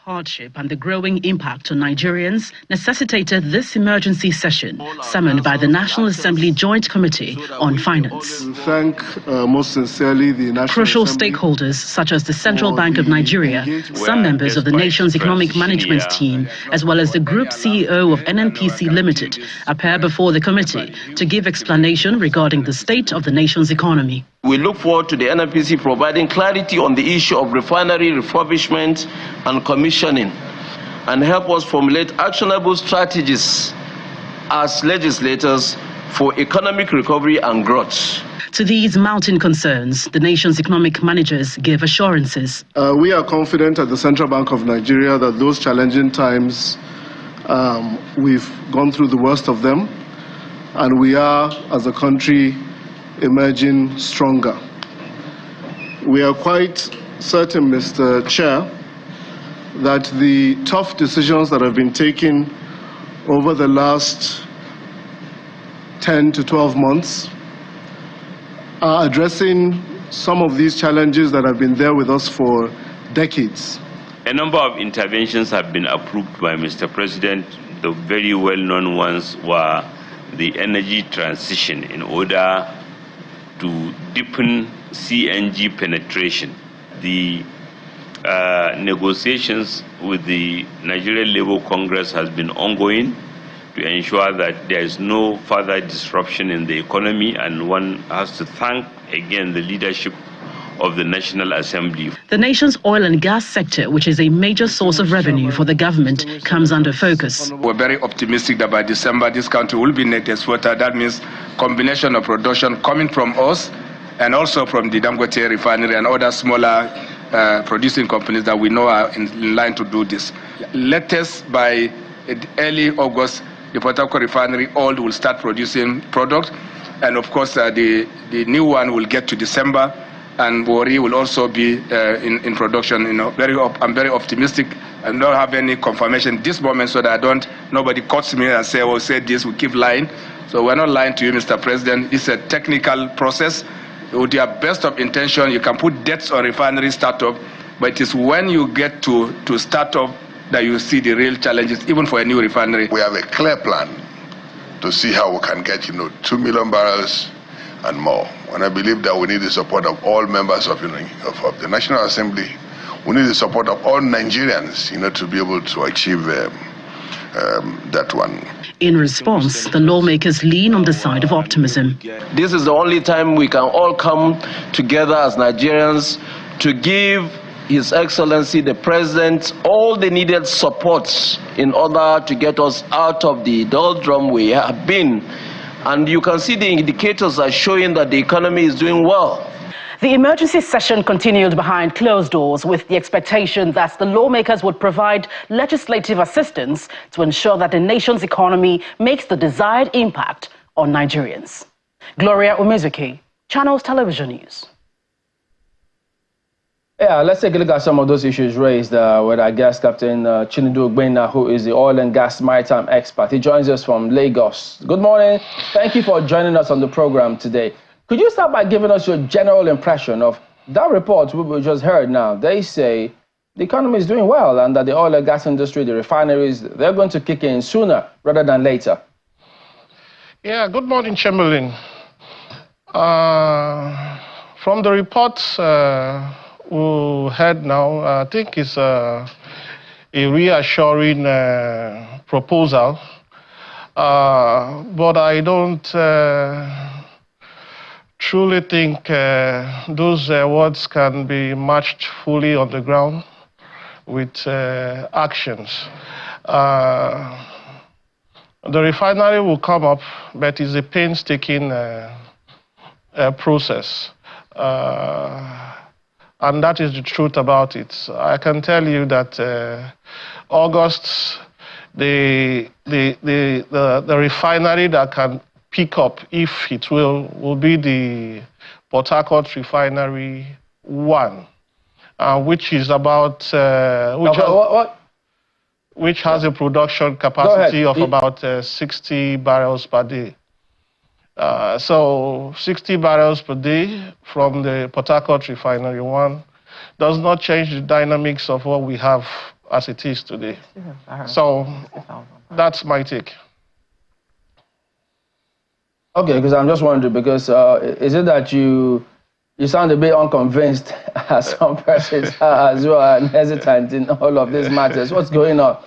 hardship and the growing impact on Nigerians necessitated this emergency session summoned by the National Assembly Joint Committee on Finance. We thank most sincerely the National Crucial Assembly stakeholders such as the Central Bank of Nigeria, some members of the nation's economic management team, as well as the Group CEO of NNPC Limited, appear before the committee to give explanation regarding the state of the nation's economy. We look forward to the NNPC providing clarity on the issue of refinery refurbishment and commissioning and help us formulate actionable strategies as legislators for economic recovery and growth. To these mounting concerns, the nation's economic managers give assurances. We are confident at the Central Bank of Nigeria that those challenging times, we've gone through the worst of them, and we are, as a country, emerging stronger. We are quite certain, Mr. Chair, that the tough decisions that have been taken over the last 10 to 12 months are addressing some of these challenges that have been there with us for decades. A number of interventions have been approved by Mr. President. The very well-known ones were the energy transition in order to deepen CNG penetration. The negotiations with the Nigerian Labour Congress has been ongoing to ensure that there is no further disruption in the economy, and one has to thank again the leadership of the National Assembly. The nation's oil and gas sector, which is a major source of revenue for the government, comes under focus. We're very optimistic that by December this country will be net exporter. That means combination of production coming from us and also from the Dangote Refinery and other smaller producing companies that we know are in line to do this. Latest by early August, the Port Harcourt Refinery oil will start producing product, and of course the new one will get to December, and Wari will also be in production. I'm very optimistic. I don't have any confirmation this moment, so that nobody cuts me and say, "Oh, say this." We keep lying. So we're not lying to you, Mr. President. It's a technical process. With your best of intention, you can put dates on refinery startup, but it is when you get to startup that you see the real challenges, even for a new refinery. We have a clear plan to see how we can get, 2 million barrels and more. And I believe that we need the support of all members of the National Assembly. We need the support of all Nigerians, to be able to achieve that one. In response, the lawmakers lean on the side of optimism. This is the only time we can all come together as Nigerians to give His Excellency the President all the needed supports in order to get us out of the doldrum we have been. And you can see the indicators are showing that the economy is doing well. The emergency session continued behind closed doors with the expectation that the lawmakers would provide legislative assistance to ensure that the nation's economy makes the desired impact on Nigerians. Gloria Umezuki, Channels Television News. Yeah, let's take a look at some of those issues raised with our guest, Captain Chinedu Ogbena, who is the oil and gas maritime expert. He joins us from Lagos. Good morning. Thank you for joining us on the program today. Could you start by giving us your general impression of that report we just heard now? They say the economy is doing well and that the oil and gas industry, the refineries, they're going to kick in sooner rather than later. Yeah, good morning, Chamberlain. From the reports we heard now, I think it's a reassuring proposal, but I don't truly think those words can be matched fully on the ground with actions. The refinery will come up, but it's a painstaking process. And that is the truth about it. I can tell you that August, the refinery that can pick up, if it will be the Port Harcourt Refinery 1, which is about which has a production capacity of about 60 barrels per day. So 60 barrels per day from the Port Harcourt Refinery 1 does not change the dynamics of what we have as it is today. So that's my take. Okay, because I'm just wondering, because is it that you sound a bit unconvinced as some persons as well, and hesitant in all of these matters? What's going on?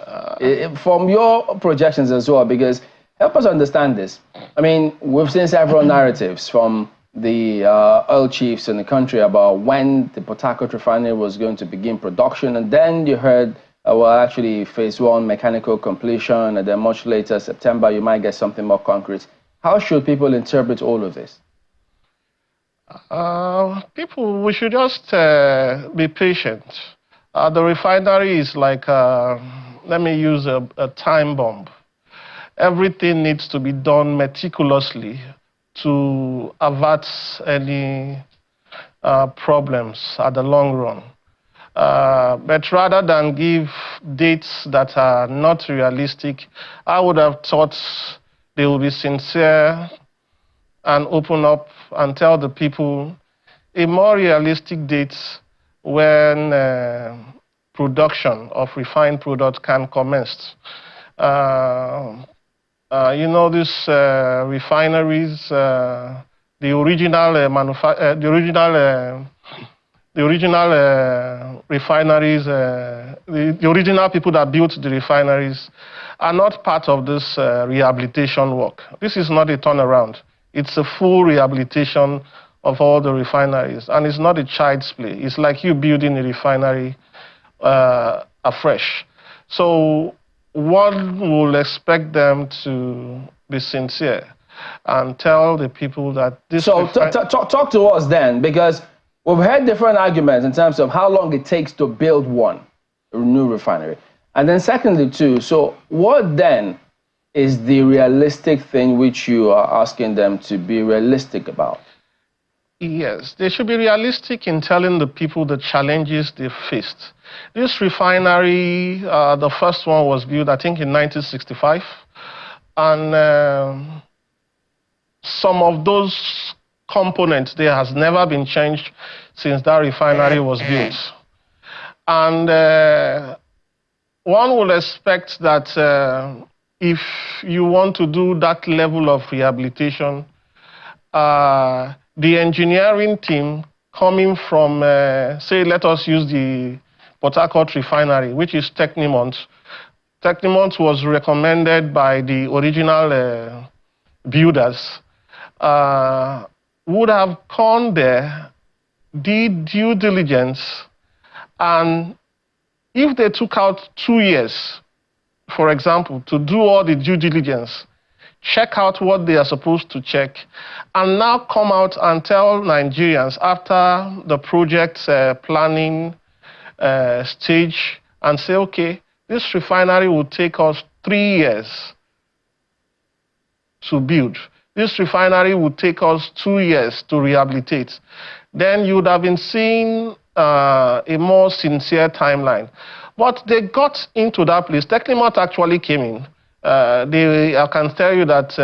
From your projections as well, because help us understand this. I mean, we've seen several narratives from the oil chiefs in the country about when the Port Harcourt refinery was going to begin production, and then you heard, well, actually, phase 1 mechanical completion, and then much later, September, you might get something more concrete. How should people interpret all of this? We should just be patient. The refinery is like, let me use a time bomb. Everything needs to be done meticulously to avert any problems at the long run. But rather than give dates that are not realistic, I would have thought they will be sincere and open up and tell the people a more realistic date when production of refined products can commence. You know, these refineries, the original refineries, the original people that built the refineries are not part of this rehabilitation work. This is not a turnaround. It's a full rehabilitation of all the refineries, and it's not a child's play. It's like you building a refinery afresh. So one will expect them to be sincere and tell the people that this... So talk to us then, because we've heard different arguments in terms of how long it takes to build a new refinery. And then secondly, too, so what then is the realistic thing which you are asking them to be realistic about? Yes, they should be realistic in telling the people the challenges they faced. This refinery, the first one was built, I think, in 1965. And some of those components there has never been changed since that refinery was built. And one will expect that if you want to do that level of rehabilitation, the engineering team coming from, say, let us use the Port Harcourt refinery, which is Technimont. Technimont was recommended by the original builders, would have gone there, did due diligence, and if they took out 2 years, for example, to do all the due diligence, check out what they are supposed to check, and now come out and tell Nigerians after the project planning stage and say, okay, this refinery will take us 3 years to build. This refinery will take us 2 years to rehabilitate. Then you would have been seeing a more sincere timeline. But they got into that place. Technimont actually came in. I can tell you that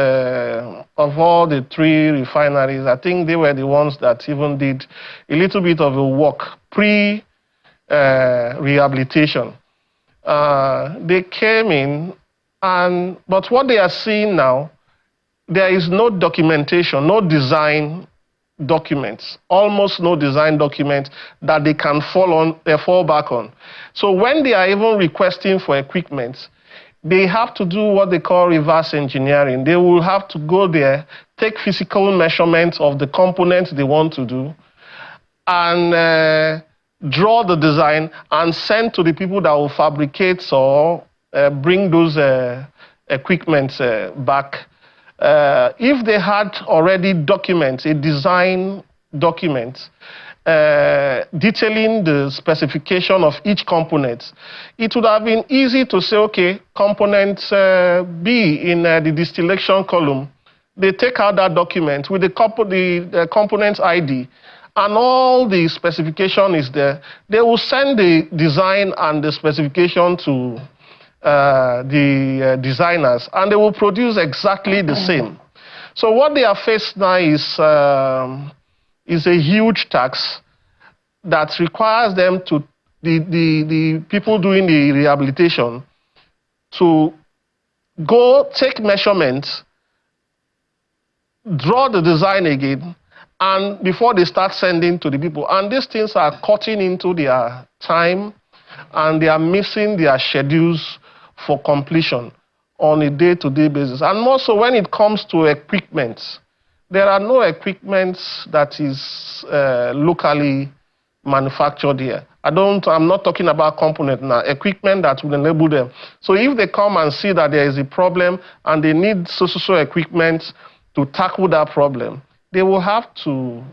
of all the 3 refineries, I think they were the ones that even did a little bit of a work pre-rehabilitation. They came in, but what they are seeing now, there is no documentation, no design documents, almost no design document that they can fall back on. So when they are even requesting for equipment, they have to do what they call reverse engineering. They will have to go there, take physical measurements of the components they want to do, and draw the design and send to the people that will fabricate or bring those equipment back. If they had already documents, a design document, detailing the specification of each component, it would have been easy to say, okay, component B in the distillation column, they take out that document with the component ID, and all the specification is there. They will send the design and the specification to the designers, and they will produce exactly the same. So what they are faced now is a huge tax that requires them to the people doing the rehabilitation to go take measurements, draw the design again, and before they start sending to the people. And these things are cutting into their time, and they are missing their schedules for completion on a day-to-day basis. And more so when it comes to equipment, there are no equipment that is locally manufactured here. I'm not talking about component now, equipment that will enable them. So if they come and see that there is a problem and they need so equipment to tackle that problem, they will have to.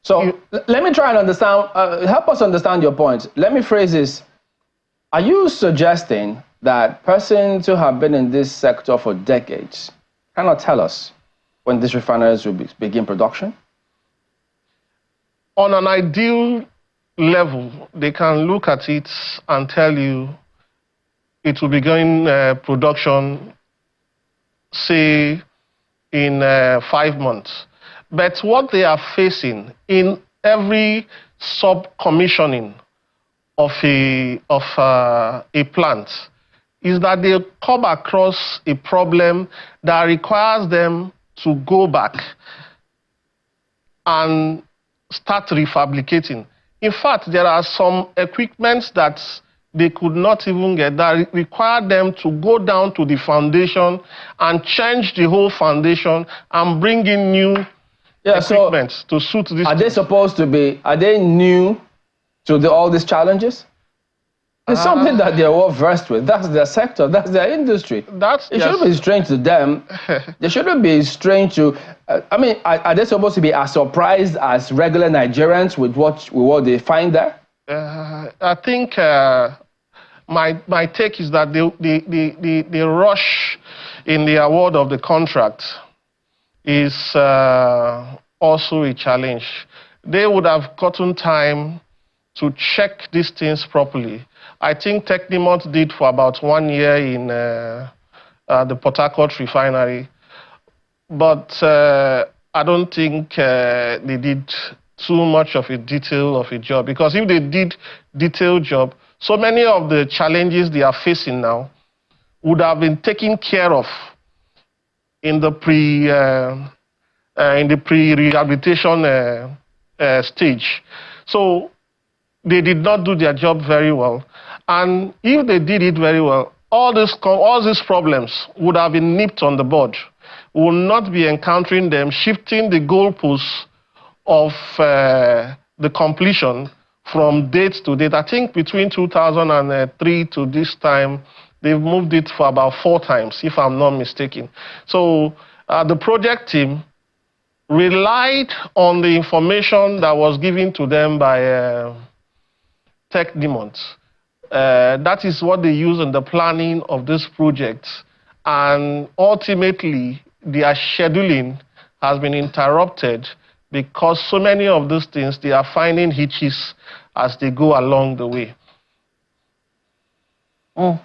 So let me try and understand, help us understand your point. Let me phrase this. Are you suggesting that persons who have been in this sector for decades cannot tell us when these refineries will begin production? On an ideal level, they can look at it and tell you it will begin production, say, in 5 months. But what they are facing in every sub-commissioning of a plant is that they come across a problem that requires them to go back and start refabricating. In fact, there are some equipments that they could not even get that require them to go down to the foundation and change the whole foundation and bring in new equipment to suit this. Are they supposed to be, are they new to all these challenges? It's something that they're well versed with. That's their sector, that's their industry. It shouldn't be strange to them. They shouldn't be strange to, I mean, are they supposed to be as surprised as regular Nigerians with what they find there? I think my take is that the rush in the award of the contract is also a challenge. They would have gotten time to check these things properly. I think Technimont did for about 1 year in the Port Harcourt Refinery, but I don't think they did too much of a detail of a job, because if they did detailed job, so many of the challenges they are facing now would have been taken care of in the pre-rehabilitation stage. So they did not do their job very well. And if they did it very well, all these problems would have been nipped on the bud. We will not be encountering them shifting the goalposts of the completion from date to date. I think between 2003 to this time, they've moved it for about 4 times, if I'm not mistaken. So the project team relied on the information that was given to them by Technimont. That is what they use in the planning of this project. And ultimately, their scheduling has been interrupted because so many of these things, they are finding hitches as they go along the way. Well,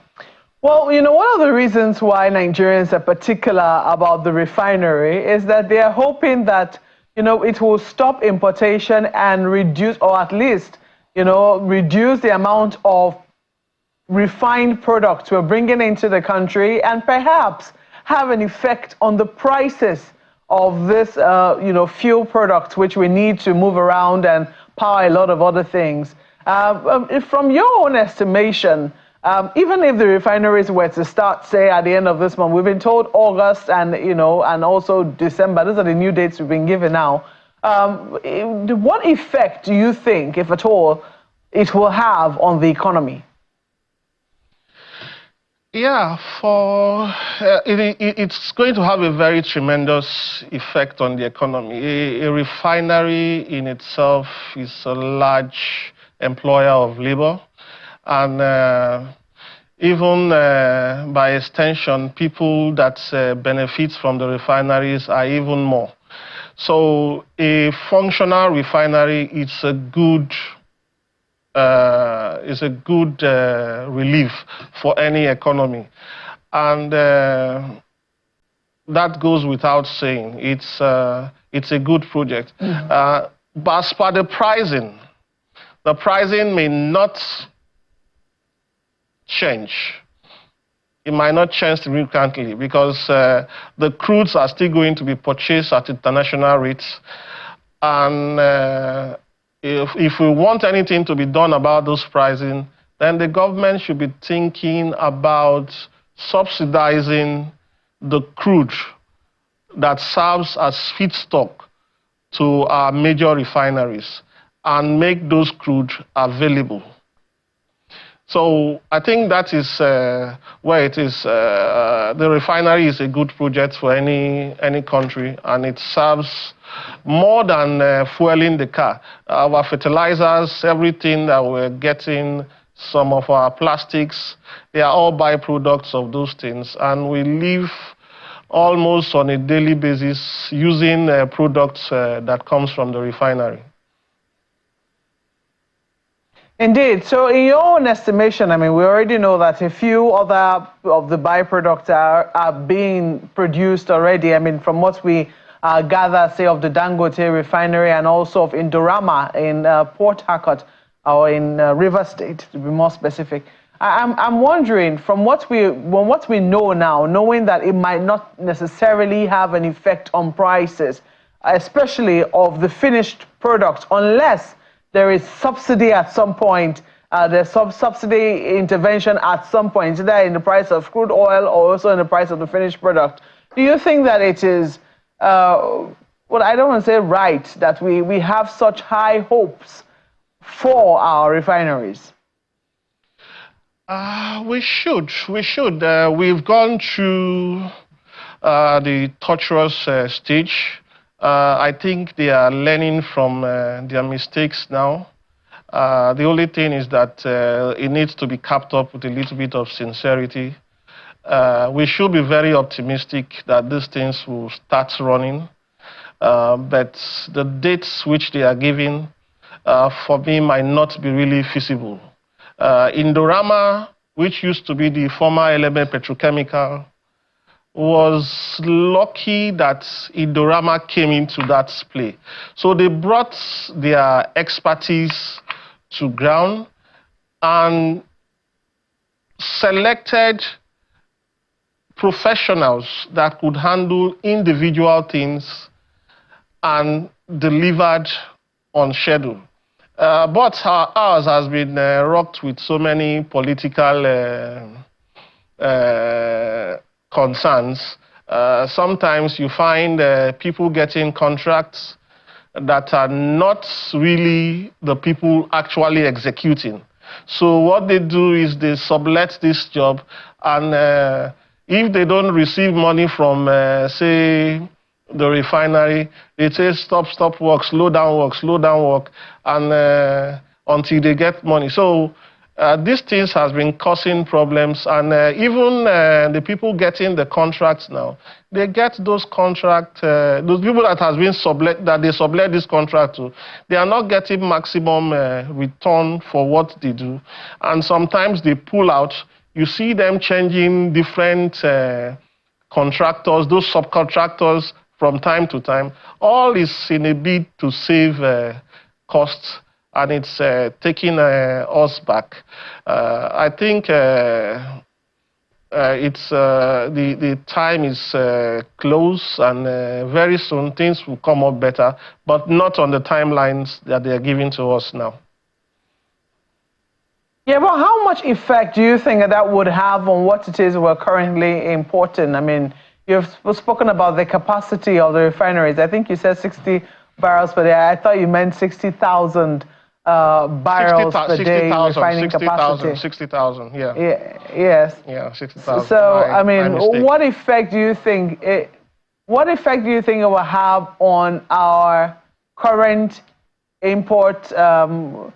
you know, one of the reasons why Nigerians are particular about the refinery is that they are hoping that, you know, it will stop importation and reduce, or at least, you know, reduce the amount of refined products we're bringing into the country, and perhaps have an effect on the prices of this, you know, fuel products, which we need to move around and power a lot of other things. From your own estimation, even if the refineries were to start, say, at the end of this month, we've been told August and, you know, and also December, those are the new dates we've been given now. What effect do you think, if at all, it will have on the economy? Yeah, it's going to have a very tremendous effect on the economy. A refinery in itself is a large employer of labor, and even by extension, people that benefit from the refineries are even more. So a functional refinery is a good relief for any economy, and that goes without saying. It's a good project. But as per the pricing may not change. It might not change significantly because the crudes are still going to be purchased at international rates. And if we want anything to be done about those pricing, then the government should be thinking about subsidizing the crude that serves as feedstock to our major refineries and make those crude available. So I think that is where it is. The refinery is a good project for any country, and it serves more than fueling the car. Our fertilizers, everything that we're getting, some of our plastics, they are all byproducts of those things, and we live almost on a daily basis using products that comes from the refinery. Indeed. So in your own estimation, I mean, we already know that a few other of the byproducts are being produced already. I mean, from what we gather, say, of the Dangote refinery and also of Indorama in Port Harcourt, or in River State, to be more specific. I'm wondering, from what we know now, knowing that it might not necessarily have an effect on prices, especially of the finished product, unless there is subsidy at some point, there's subsidy intervention at some point, either in the price of crude oil or also in the price of the finished product. Do you think that it is, well, I don't want to say right, that we have such high hopes for our refineries? We should. We've gone through the torturous stage. I think they are learning from their mistakes now. The only thing is that it needs to be capped up with a little bit of sincerity. We should be very optimistic that these things will start running. But the dates which they are giving, for me, might not be really feasible. Indorama, which used to be the former Element Petrochemical, was lucky that Indorama came into that play. So they brought their expertise to ground and selected professionals that could handle individual things and delivered on schedule. But ours has been rocked with so many political concerns. Sometimes you find people getting contracts that are not really the people actually executing. So what they do is they sublet this job, and if they don't receive money from, say, the refinery, they say stop work, slow down work, and until they get money. So these things has been causing problems, and even the people getting the contracts now, they get those contracts, those people that has been sublet this contract to, they are not getting maximum return for what they do, and sometimes they pull out. You see them changing different contractors, those subcontractors, from time to time. All is in a bid to save costs, and it's taking us back. I think it's the time is close, and very soon things will come up better, but not on the timelines that they are giving to us now. Yeah, well, how much effect do you think that would have on what it is we're currently importing? I mean, you've spoken about the capacity of the refineries. I think you said 60 barrels per day. I thought you meant 60,000 barrels per day refining capacity. 60,000, yeah. Yes. Yeah, 60,000. So, I mean, what effect do you think it will have on our current import, the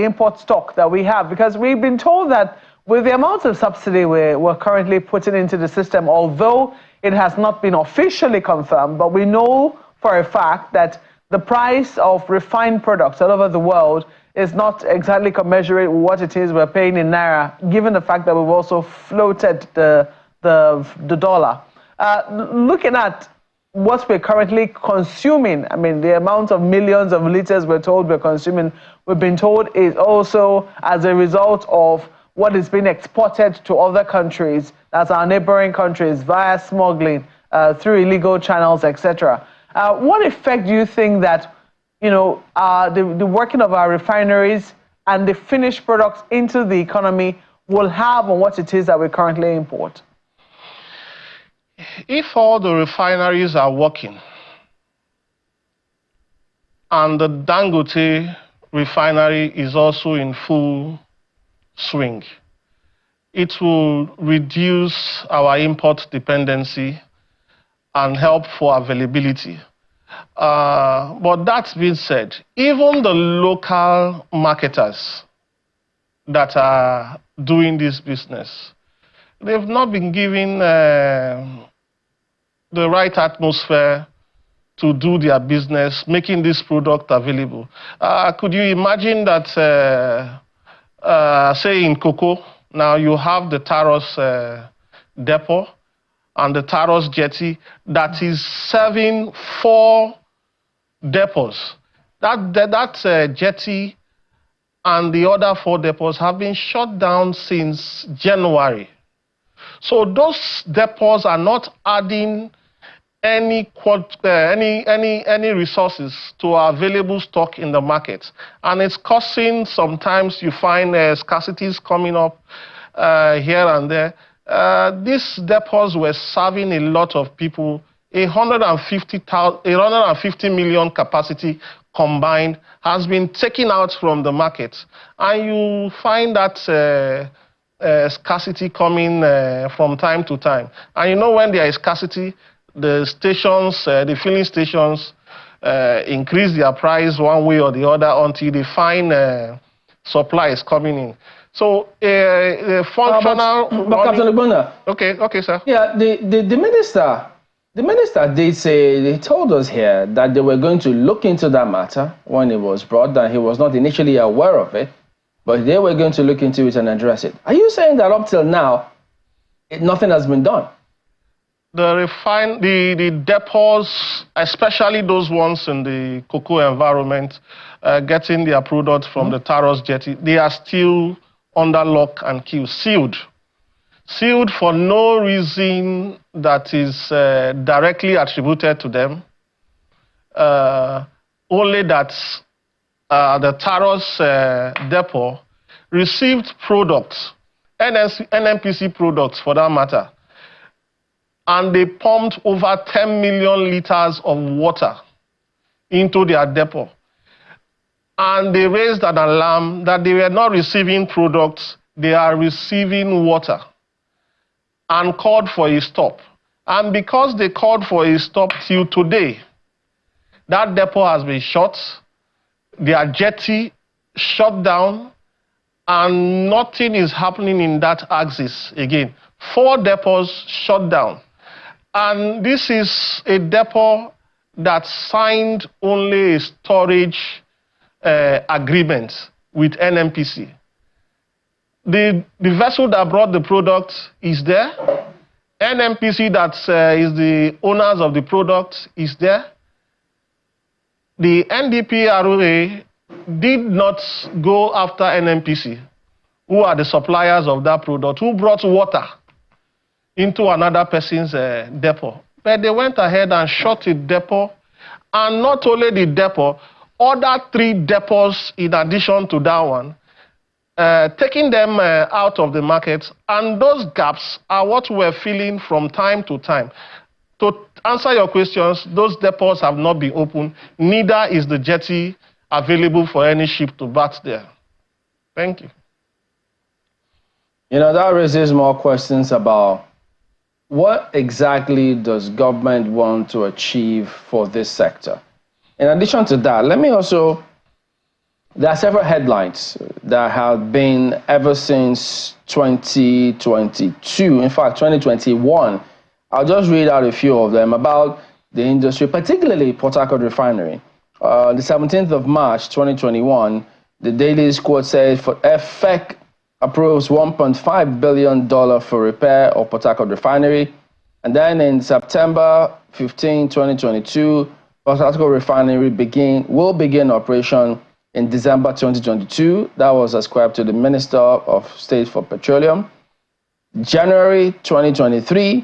import stock that we have? Because we've been told that with the amount of subsidy we're currently putting into the system, although it has not been officially confirmed, but we know for a fact that the price of refined products all over the world is not exactly commensurate with what it is we're paying in Naira, given the fact that we've also floated the dollar. Looking at what we're currently consuming, I mean, the amount of millions of liters we're told we're consuming, we've been told is also as a result of what is being exported to other countries, that's our neighboring countries, via smuggling, through illegal channels, etc. What effect do you think that, the working of our refineries and the finished products into the economy will have on what it is that we currently import? If all the refineries are working and the Dangote refinery is also in full swing, it will reduce our import dependency and help for availability. But that being said, even the local marketers that are doing this business, they've not been given the right atmosphere to do their business, making this product available. Could you imagine that, say in cocoa, now you have the Taros depot and the Taros jetty that is serving 4 depots. That jetty and the other 4 depots have been shut down since January. So those depots are not adding any resources to our available stock in the market, and it's causing, sometimes you find scarcities coming up here and there. These depots were serving a lot of people. 150 million capacity combined has been taken out from the market, and you find that scarcity coming from time to time. And when there is scarcity, the stations, the filling stations increase their price one way or the other until they find supply is coming in. So functional... but Captain Ogbonna. Okay, sir. Yeah, the minister did say, they told us here that they were going to look into that matter when it was brought, that he was not initially aware of it, but they were going to look into it and address it. Are you saying that up till now, nothing has been done? The depots, especially those ones in the cocoa environment, getting their product from the Taros jetty, they are still under lock and key, sealed. Sealed for no reason that is directly attributed to them. Only that the Taros depot received products, NNPC products for that matter, and they pumped over 10 million liters of water into their depot. And they raised an alarm that they were not receiving products, they are receiving water, and called for a stop. And because they called for a stop till today, that depot has been shut, their jetty shut down, and nothing is happening in that axis again. 4 depots shut down. And this is a depot that signed only a storage agreement with NNPC. The vessel that brought the product is there. NNPC, that is the owners of the product, is there. The NDPRA did not go after NNPC, who are the suppliers of that product, who brought water into another person's depot. But they went ahead and shut the depot, and not only the depot, other 3 depots in addition to that one, taking them out of the market, and those gaps are what we're feeling from time to time. To answer your questions, those depots have not been opened, neither is the jetty available for any ship to bat there. Thank you. That raises more questions about what exactly does government want to achieve for this sector. In addition to that, let me also, there are several headlines that have been ever since 2022, in fact 2021. I'll just read out a few of them about the industry, particularly Port Harcourt Refinery. The 17th of March 2021, the Daily's quote says, FEC approves $1.5 billion for repair of Port Harcourt Refinery. And then in September 15, 2022, Port Harcourt Refinery will begin operation in December 2022. That was ascribed to the Minister of State for Petroleum. January 2023,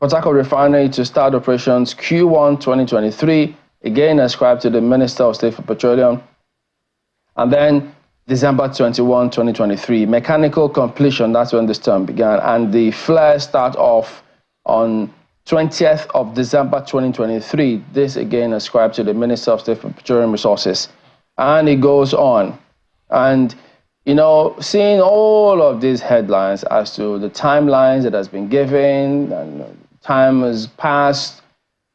Port Harcourt Refinery to start operations Q1 2023, again ascribed to the Minister of State for Petroleum. And then December 21, 2023, mechanical completion, that's when this term began. And the flare start off on 20th of December 2023. This again ascribed to the Minister of State for Petroleum Resources. And it goes on. And, you know, seeing all of these headlines as to the timelines that has been given, and time has passed.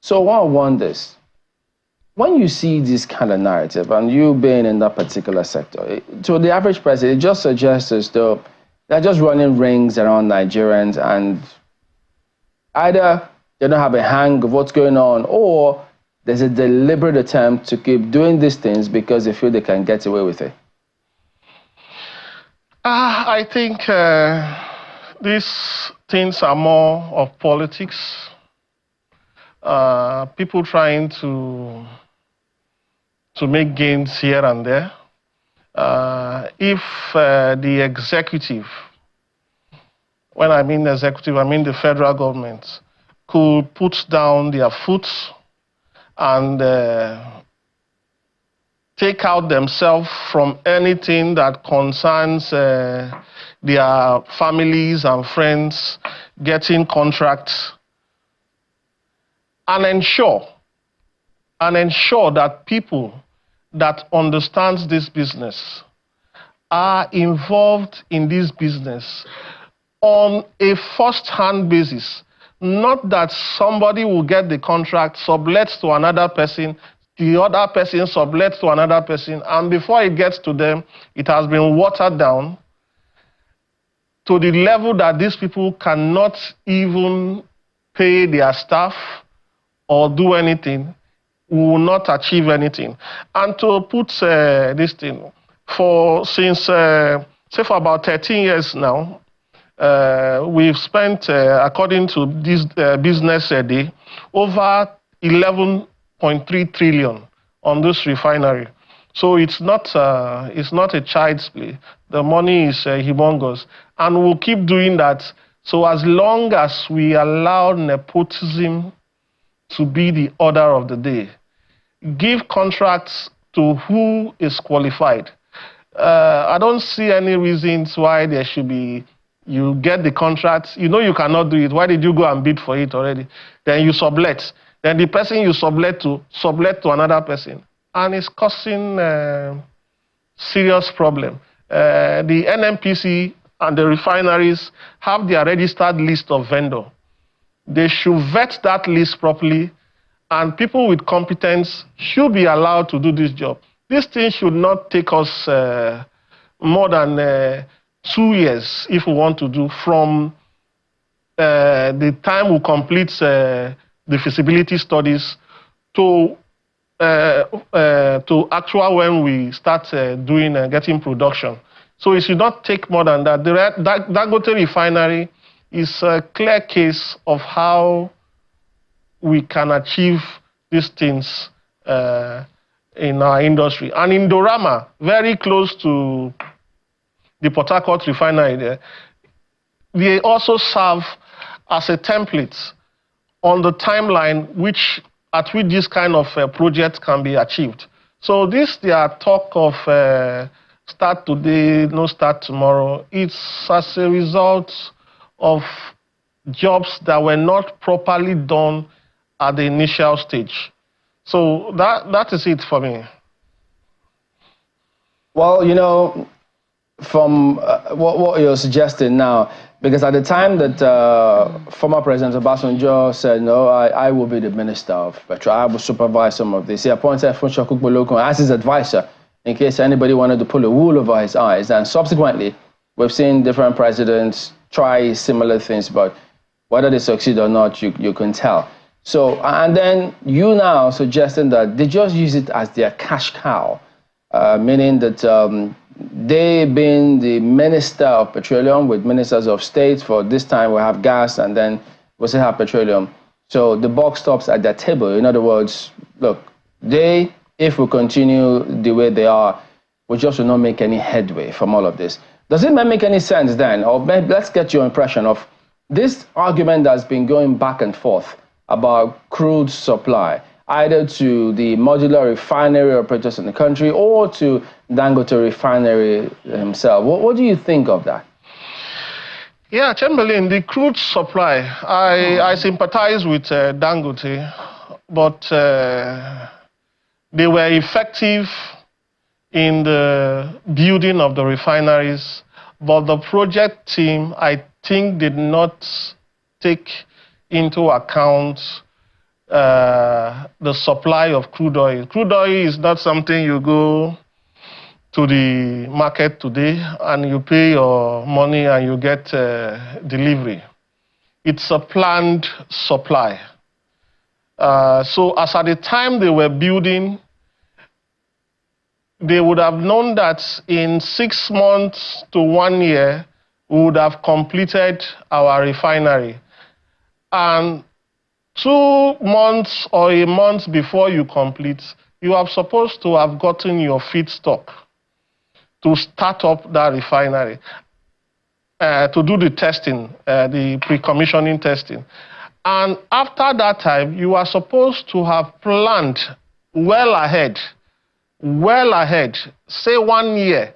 So one wonders, when you see this kind of narrative, and you being in that particular sector, to the average person, it just suggests as though they're just running rings around Nigerians, and either they don't have a hang of what's going on, or there's a deliberate attempt to keep doing these things because they feel they can get away with it. I think these things are more of politics. People trying to make gains here and there. If the executive, when I mean executive, I mean the federal government, could put down their foot and take out themselves from anything that concerns their families and friends getting contracts, and ensure that people that understands this business are involved in this business on a first-hand basis. Not that somebody will get the contract, sublet to another person, the other person sublet to another person, and before it gets to them, it has been watered down to the level that these people cannot even pay their staff or do anything, will not achieve anything. And to put this thing, since say for about 13 years now, we've spent, according to this business day, over 11.3 trillion on this refinery. So it's not a child's play. The money is humongous, and we'll keep doing that. So as long as we allow nepotism to be the order of the day, give contracts to who is qualified. I don't see any reasons why there should be, you get the contract, you know you cannot do it, why did you go and bid for it already? Then you sublet. Then the person you sublet to another person. And it's causing serious problem. The NNPC and the refineries have their registered list of vendors. They should vet that list properly, and people with competence should be allowed to do this job. This thing should not take us more than 2 years if we want to do, from the time we complete the feasibility studies to actual when we start doing getting production. So it should not take more than that. The Dangote Refinery is a clear case of how we can achieve these things in our industry. And in Dorama, very close to the Port Harcourt Refinery, they also serve as a template on the timeline at which this kind of project can be achieved. So they are talk of start today, no start tomorrow. It's as a result of jobs that were not properly done at the initial stage. So that is it for me. Well, you know, from what you're suggesting now, because at the time that former President Obasanjo said, no, I will be the Minister of Petroleum, I will supervise some of this, he appointed Funsho Kukbolokun as his advisor in case anybody wanted to pull a wool over his eyes. And subsequently, we've seen different presidents try similar things, but whether they succeed or not, you can tell. So, and then you now suggesting that they just use it as their cash cow, meaning that they being the Minister of Petroleum with Ministers of State, for this time we have gas and then we still have petroleum. So the buck stops at their table. In other words, look, if we continue the way they are, we just will not make any headway from all of this. Does it make any sense then? Or maybe let's get your impression of this argument that's been going back and forth about crude supply, either to the modular refinery operators in the country or to Dangote Refinery himself. What do you think of that? Yeah, Chamberlain, the crude supply, I sympathize with Dangote, but they were effective in the building of the refineries, but the project team, I think, did not take into account the supply of crude oil. Crude oil is not something you go to the market today and you pay your money and you get delivery. It's a planned supply. So as at the time they were building, they would have known that in 6 months to 1 year, we would have completed our refinery. And 2 months or a month before you complete, you are supposed to have gotten your feedstock to start up that refinery, to do the testing, the pre-commissioning testing. And after that time, you are supposed to have planned well ahead, say 1 year,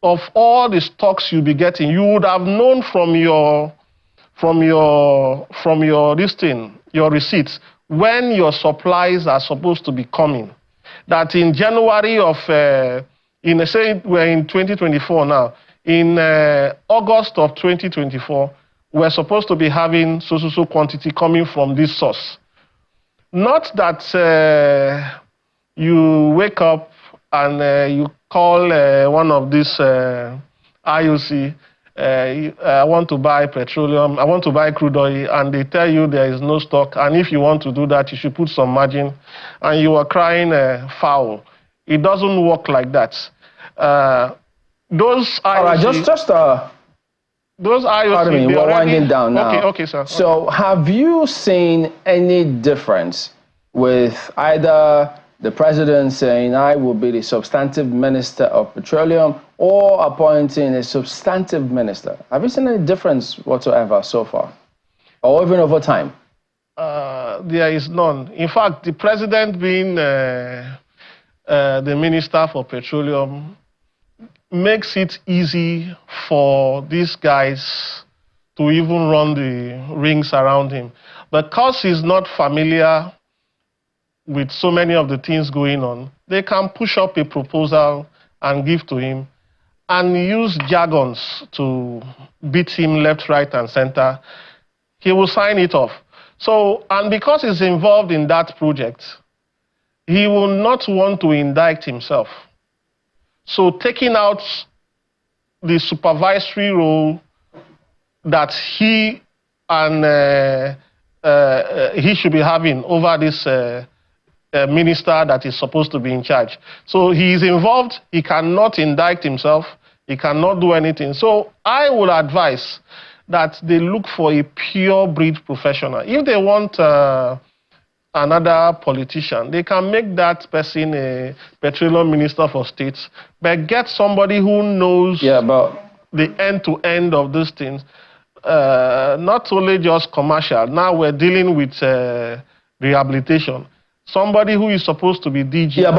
of all the stocks you'll be getting. You would have known from your receipts, when your supplies are supposed to be coming. That in January of, say we're in 2024 now, in August of 2024, we're supposed to be having so quantity coming from this source. Not that you wake up and you call one of these IOC, I want to buy petroleum, I want to buy crude oil, and they tell you there is no stock, and if you want to do that, you should put some margin, and you are crying foul. It doesn't work like that. Those IOC... All right, those IOC... Pardon me, we're winding down now. Okay, sir. So have you seen any difference with either the president saying, I will be the substantive minister of petroleum, or appointing a substantive minister? Have you seen any difference whatsoever so far, or even over time? There is none. In fact, the president being the minister for petroleum makes it easy for these guys to even run the rings around him. Because he's not familiar with so many of the things going on, they can push up a proposal and give to him and use jargons to beat him left, right, and center. He will sign it off. So, and because he's involved in that project, he will not want to indict himself. So taking out the supervisory role that he and he should be having over this minister that is supposed to be in charge. So he is involved, he cannot indict himself, he cannot do anything. So I would advise that they look for a pure breed professional. If they want another politician, they can make that person a petroleum minister for states, but get somebody who knows the end-to-end of these things, not only just commercial. Now we're dealing with rehabilitation. Somebody who is supposed to be DG. Yeah,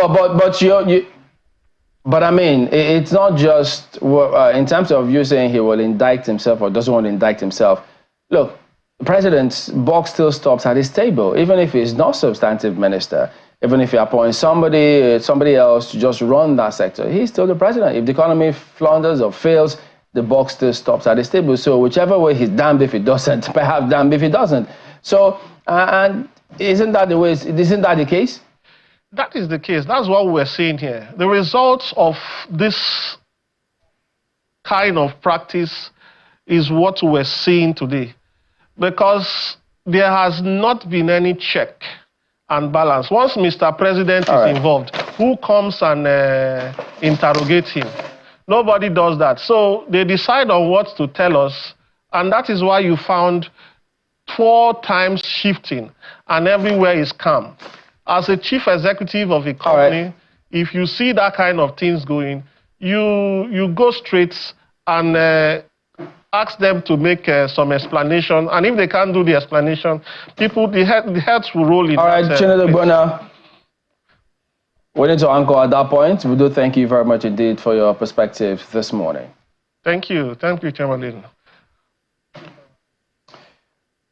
but I mean, it's not just in terms of you saying he will indict himself or doesn't want to indict himself. Look, the president's buck still stops at his table, even if he's not substantive minister, even if he appoints somebody else to just run that sector, he's still the president. If the economy flounders or fails, the buck still stops at his table. So whichever way, he's damned if he doesn't, perhaps damned if he doesn't. So, and isn't that the way? Isn't that the case? That is the case. That's what we're seeing here. The results of this kind of practice is what we're seeing today, because there has not been any check and balance. Once Mr. President is involved, who comes and interrogates him? Nobody does that. So they decide on what to tell us, and that is why you found 4 times shifting, and everywhere is calm. As a chief executive of a company, if you see that kind of things going, you go straight and ask them to make some explanation. And if they can't do the explanation, the heads will roll in. All right, Chinedu Ogbonna, we need to anchor at that point. We do thank you very much indeed for your perspective this morning. Thank you, Chairman.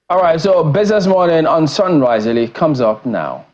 All right, so Business Morning on Sunrise really comes up now.